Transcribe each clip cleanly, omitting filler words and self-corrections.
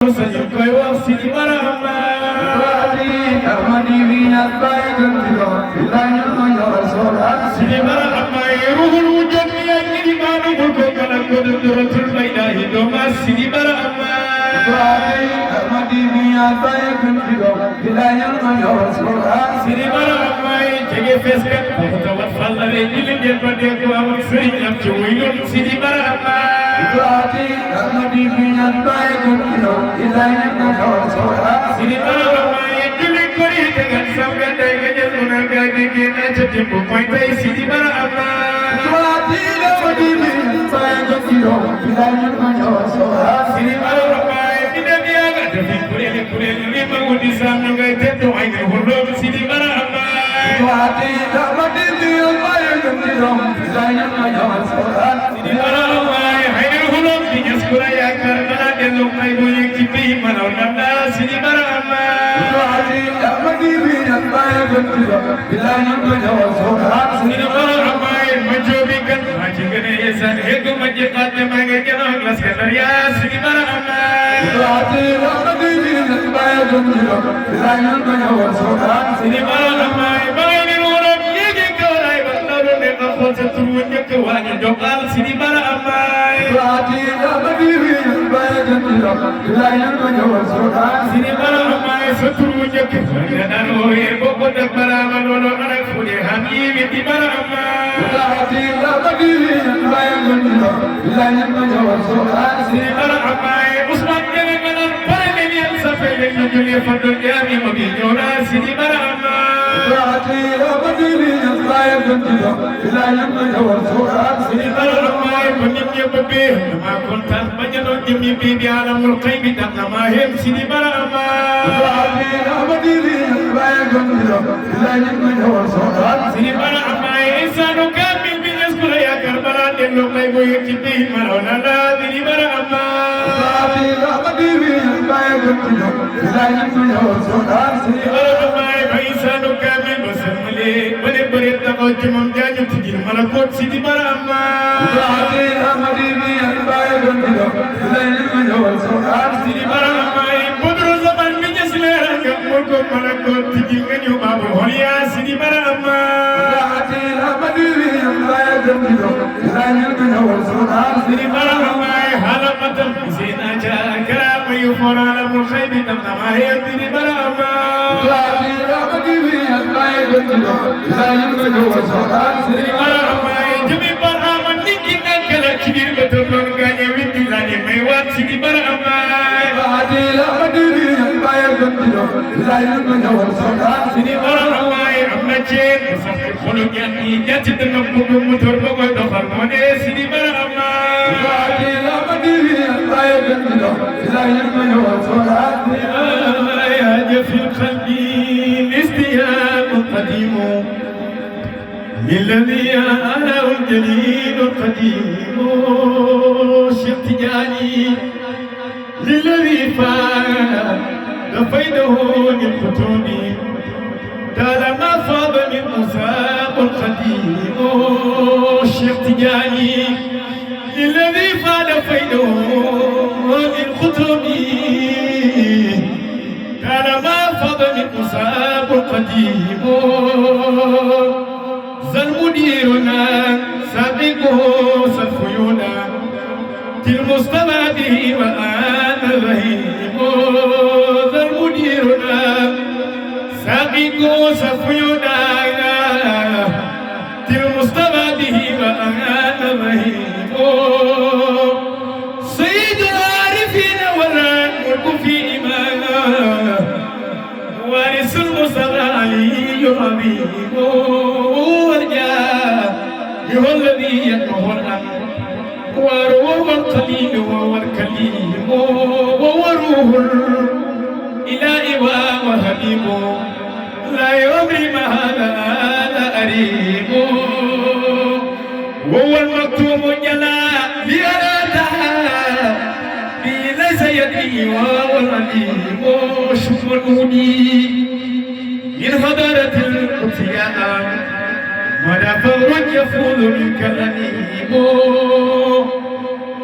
sañu koy wax Sidi Barhama Amadi Vina Bayan Sidi Barhama ruhul wujud ya Sidi Manu mulko malakut rasul baidahi doma Sidi Barhama Amadi Vina Bayan Sidi Barhama jege feskat tawat fallare jilin den bade ko amul serigne am ci wuyul Sidi Barhama Amadi Vina Bayan Sidi Barhama juli kori tegan samga day ga juna ga dege na ci timbu koy tay Sidi Barhama Sidi Barhama ina biya ga tafi kurele ni ma wudi sam ngay teddo ay ni hullo Sidi Barhama Sidi Barhama hayna hullo ni yaskura ya karbala delu may bo yek ci bi manawna Sidi Barhama Sidi Barhama majobi kan majigane yesan hegu majiqat manga jano glas kanaria Sidi Barhama Sidi Barhama bayni nuram yegi koray bandaru ne khol sa turu ñek wañu jogal Sidi Barhama Sidi Barhama sa turu ñek ngano yer boko de barama lolo ana fude hami Sidi Barhama Sidi Barhama Usman jere ganan pare ni am sa fele ñu jule fadul jami magi ñora Sidi Barhama Sidi Barhama ko nit ñepp be ma kontan ba ñano jimi bi bi alamul qaybi tak ma hem Sidi Barhama Sidi Barhama insanu kamil bi yaskura ya karbala delu may bo yiti bi marona la Sidi Barhama Sidi Barhama insanu kamil basamle bale bare taxaw ci mom jañu tijir malakot Sidi Barhama Sidi Barhama budru zaman mi jesle nga mulko malakot tijir nga ñu babu holiya Sidi Barhama Sidi Barhama halaqatan sina ja karama yufara lamul khaybi tamama hay Sidi Barhama Sidi Barhama jimi Barhama niki nakala ci bir betul non gañe witti la ni may wat Sidi Barhama Sidi Barhama amna ci sax xolu ñan ni ñat dana bëgg motor ba koy doxal mo ne Sidi Barhama يا جفي قلبي الاستياب القديم للذي أنا الجليل القديم شيخ تجاني للذي فاق لفيده من ختومي طالما فاض من مساق القديم شيخ تجاني للذي فاق لفيده من ختومي طالما فاض من مساق القديم زل مديرنا سابقه سفيونا المصطفى به وأنا رهيب ذا مديرنا سابقه سفيونا المصطفى به وأنا رهيب سيد العارفين والملك في إمانا وارث المصطفى علي حبيب هو الذي يدعو الأمر وروح القليل وهو الكليم وهو روح الإله وهبيب لا يومي ما هذا أريب وهو المكتوم جلاء لأرادا ليس يدري وهو العليم شكر المهدي من حضرة القدسية مدى فور يفوز منك الأنيم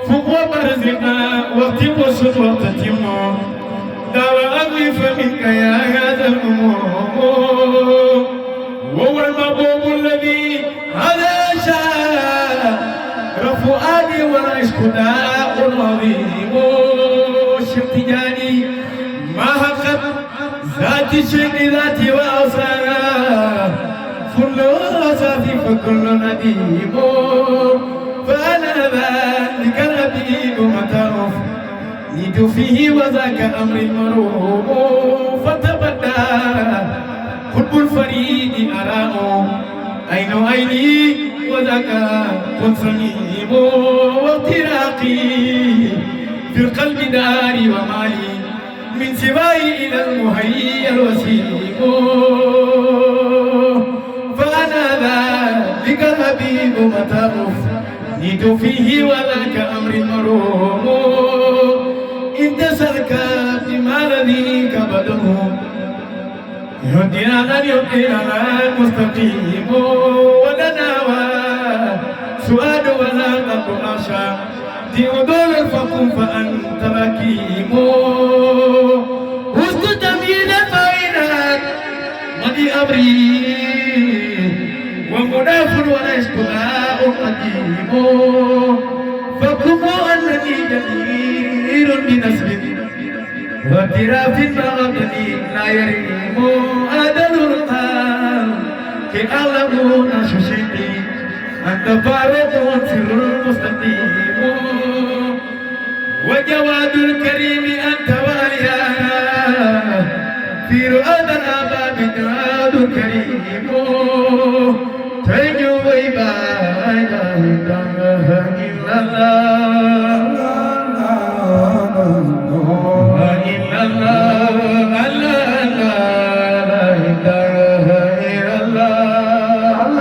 فوق وبرزقنا وقت وسط وقتتم دار أغلف منك يا هذا الأمور وهو المحبوب الذي هذا شاء رفؤادي والعشق داء عظيم شفتجاني ما حقت ذات الشيء ذاتي وأوصاها كل وصافي فكل نديم فأنا ذلك الحبيب متعرف نيت فيه وذاك أمر المروم فتبدى قلب الفريد أراه أين عيني وذاك كن سميم واغتراقي في القلب داري ومالي من سواي إلى المهيئ الوسيم فأنا ذلك الحبيب متعرف نيت فيه وذاك أمر المروم إن تسلك بما الذي كبده يهدينا لن يهدينا المستقيم ولنا سؤال ولا قلب أشى دول الفقم فأنت ركيم وسط جميل فإنك مدي أمري ومناف وليس كلاء قديم فكم أنني جدير بنسب واعتراف مغبني لا يريم أدل القلب كي أعلمون ششيتي أنت فارق سر المستقيم وجواد الكريم أنت واليا في رؤاد الآباء جواد الكريم تنجو ويبا لا إله إلا الله